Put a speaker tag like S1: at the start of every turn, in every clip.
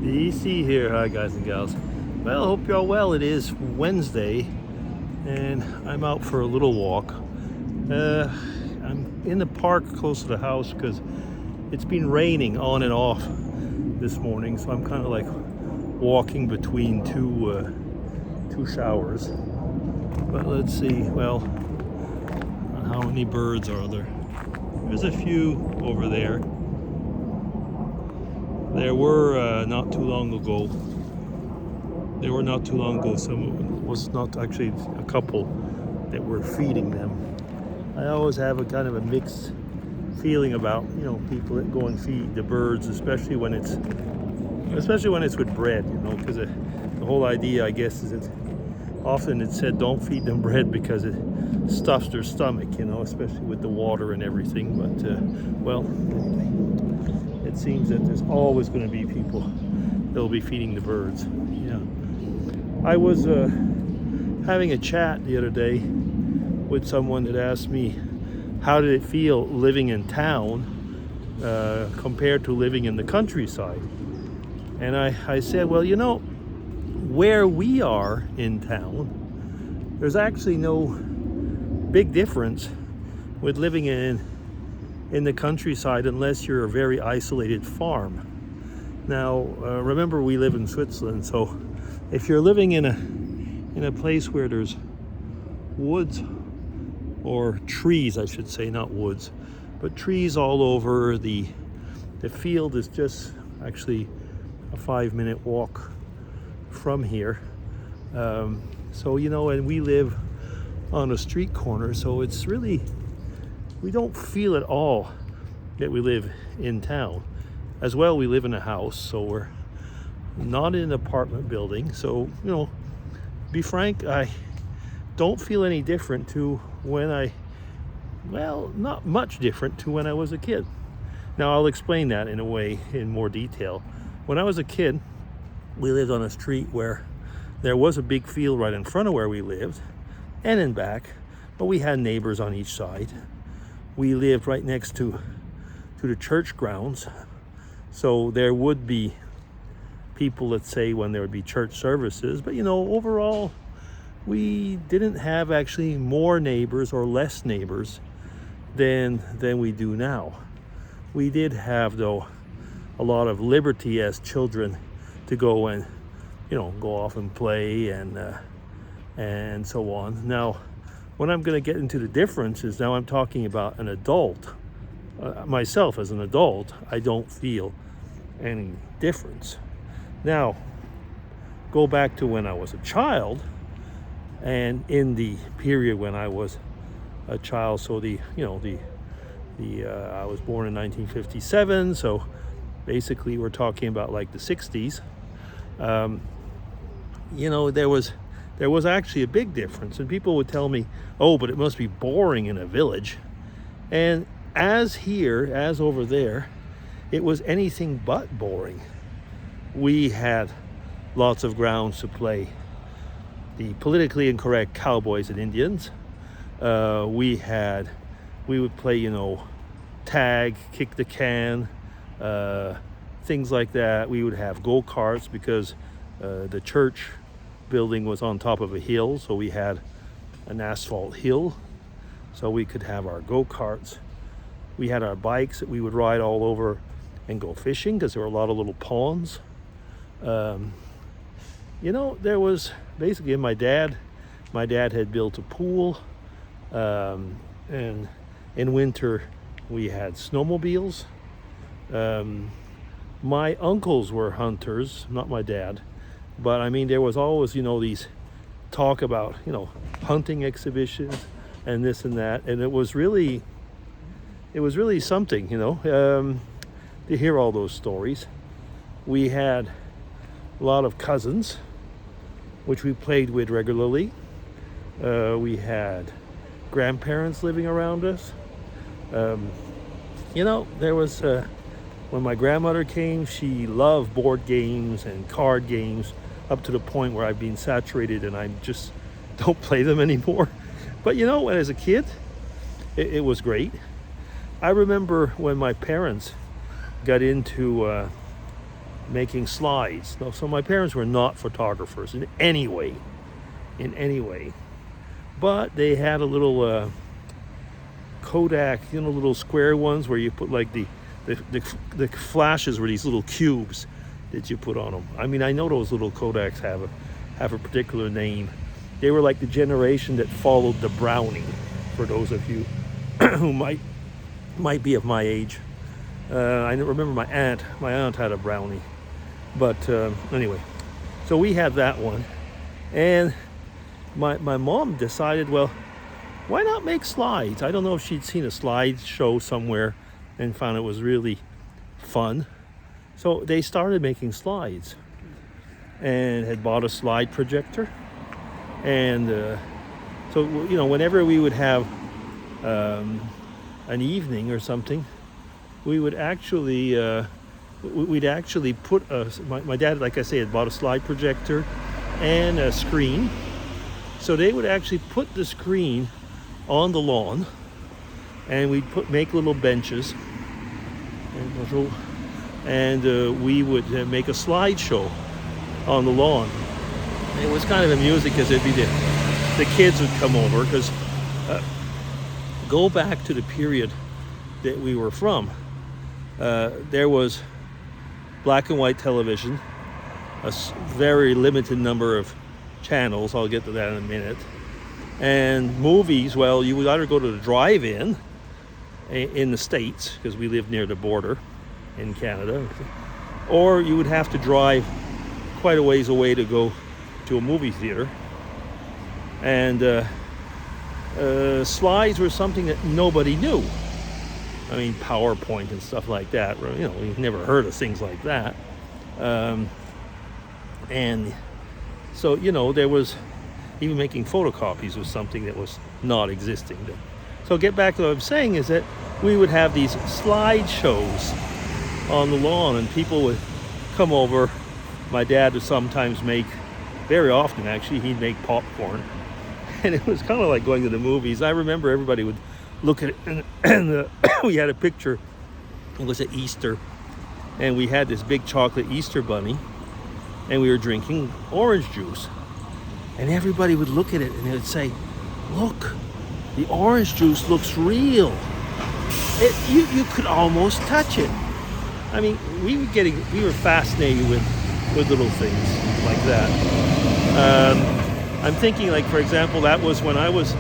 S1: BC here. Hi guys and gals. Well, hope you're all well. It is Wednesday and I'm out for a little walk. I'm in the park close to the house because it's been raining on and off this morning, so I'm kind of like walking between two showers. But let's see, well, how many birds are there? There's a few over there. There were not too long ago. Some was not actually a couple that were feeding them. I always have a kind of a mixed feeling about people that go and feed the birds, especially when it's with bread. Because the whole idea, I guess, is that often it's said don't feed them bread because it stuffs their stomach. Especially with the water and everything. But well, anyway. It seems that there's always going to be people that'll be feeding the birds. Yeah. I was having a chat the other day with someone that asked me, how did it feel living in town compared to living in the countryside? And I said, well, where we are in town, there's actually no big difference with living in the countryside unless you're a very isolated farm. Now, remember we live in Switzerland, so if you're living in a place where there's woods or trees, I should say, not woods, but trees all over, the field is just actually a 5-minute walk from here. So and we live on a street corner, so it's really, we don't feel at all that we live in town. As well, we live in a house, so we're not in an apartment building. So, to be frank, I don't feel any different to not much different to when I was a kid. Now, I'll explain that in a way in more detail. When I was a kid, we lived on a street where there was a big field right in front of where we lived and in back, but we had neighbors on each side. We lived right next to the church grounds, so there would be people, let's say, when there would be church services. But overall, we didn't have actually more neighbors or less neighbors than we do now. We did have, though, a lot of liberty as children to go and go off and play and so on. Now, when I'm going to get into the differences, now I'm talking about an adult. Myself as an adult, I don't feel any difference. Now, go back to when I was a child, and in the period when I was a child, so I was born in 1957, so basically we're talking about like the 60s. There was actually a big difference, and people would tell me, oh, but it must be boring in a village. And as over there, it was anything but boring. We had lots of grounds to play the politically incorrect cowboys and Indians. We would play, tag, kick the can, things like that. We would have go-karts because the church building was on top of a hill, so we had an asphalt hill, so we could have our go-karts. We had our bikes that we would ride all over and go fishing because there were a lot of little ponds. There was basically, my dad had built a pool, and in winter we had snowmobiles. My uncles were hunters, not my dad. But I mean, there was always, these talk about, hunting exhibitions and this and that. And it was really something, to hear all those stories. We had a lot of cousins, which we played with regularly. We had grandparents living around us. There was, when my grandmother came, she loved board games and card games, up to the point where I've been saturated and I just don't play them anymore. But as a kid, it was great. I remember when my parents got into making slides. Now, so my parents were not photographers in any way, but they had a little Kodak, little square ones where you put like the flashes were these little cubes that you put on them. I mean, I know those little Kodaks have a particular name. They were like the generation that followed the Brownie, for those of you who might be of my age. I remember my aunt had a Brownie. But anyway, so we had that one. And my mom decided, well, why not make slides? I don't know if she'd seen a slide show somewhere and found it was really fun. So they started making slides and had bought a slide projector. And so, whenever we would have an evening or something, we would actually put my dad, like I say, had bought a slide projector and a screen. So they would actually put the screen on the lawn, and we'd make little benches, and we would make a slideshow on the lawn. It was kind of amusing because it'd be the kids would come over, because go back to the period that we were from. There was black and white television, a very limited number of channels. I'll get to that in a minute. And movies, well, you would either go to the drive-in in the States, because we lived near the border in Canada, or you would have to drive quite a ways away to go to a movie theater. And slides were something that nobody knew. I mean, PowerPoint and stuff like that, we've never heard of things like that. And so, there was, even making photocopies was something that was not existing then. So get back to what I'm saying is that we would have these slide shows on the lawn, and people would come over. My dad would sometimes very often actually, he'd make popcorn. And it was kind of like going to the movies. I remember everybody would look at it, and we had a picture. It was at Easter, and we had this big chocolate Easter bunny, and we were drinking orange juice. And everybody would look at it and they would say, "Look, the orange juice looks real. You could almost touch it." I mean, we were fascinated with little things like that. I'm thinking, like, for example, that was when I was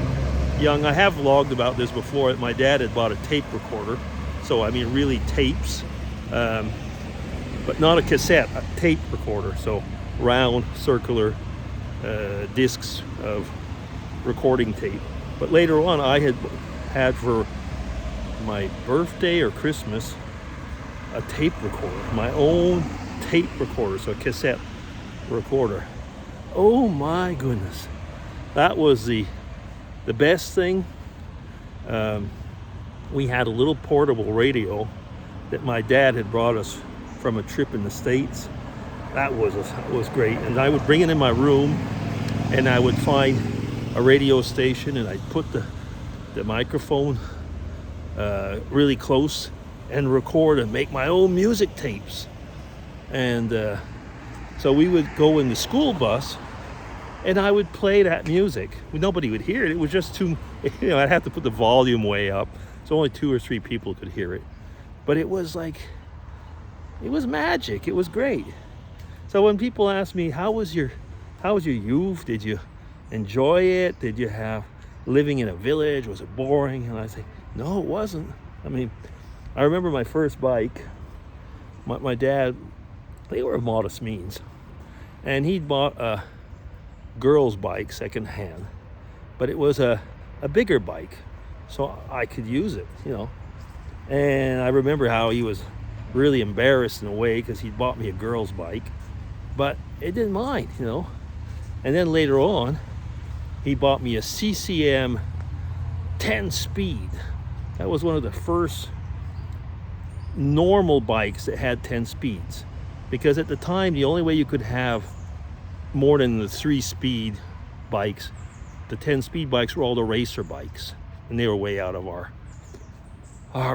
S1: young. I have vlogged about this before. My dad had bought a tape recorder. So, I mean, really tapes, but not a cassette, a tape recorder. So round, circular discs of recording tape. But later on, I had for my birthday or Christmas a tape recorder, my own tape recorder, so a cassette recorder. Oh my goodness, that was the best thing. We had a little portable radio that my dad had brought us from a trip in the States. That was great. And I would bring it in my room, and I would find a radio station, and I'd put the microphone really close and record and make my own music tapes. And so we would go in the school bus, and I would play that music. Nobody would hear it. It was just too, I'd have to put the volume way up, so only 2 or 3 people could hear it. But it was magic. It was great. So when people ask me, how was your youth? Did you enjoy it? Did you have living in a village? Was it boring? And I say, no, it wasn't. I mean, I remember my first bike. My dad, they were of modest means, and he'd bought a girl's bike secondhand, but it was a bigger bike, so I could use it, And I remember how he was really embarrassed in a way because he'd bought me a girl's bike, but it didn't mind, And then later on, he bought me a CCM 10-speed. That was one of the first normal bikes that had 10 speeds, because at the time the only way you could have more than the 3-speed bikes, the 10-speed bikes were all the racer bikes, and they were way out of our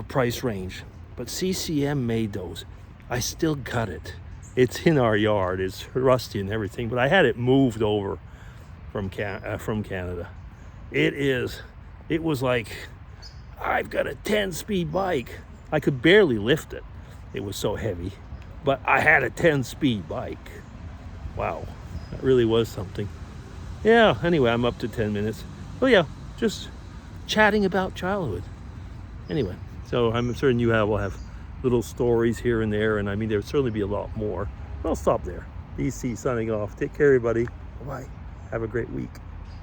S1: price range. But CCM made those. I still got it. It's in our yard. It's rusty and everything, but I had it moved over from Canada. It was like, I've got a 10-speed bike. I could barely lift it. It was so heavy, but I had a 10-speed bike. Wow, that really was something. Yeah, anyway, I'm up to 10 minutes. Oh yeah, just chatting about childhood. Anyway, so I'm certain you will have little stories here and there, and I mean, there'll certainly be a lot more. But I'll stop there. BC signing off. Take care, everybody. Bye-bye. Have a great week.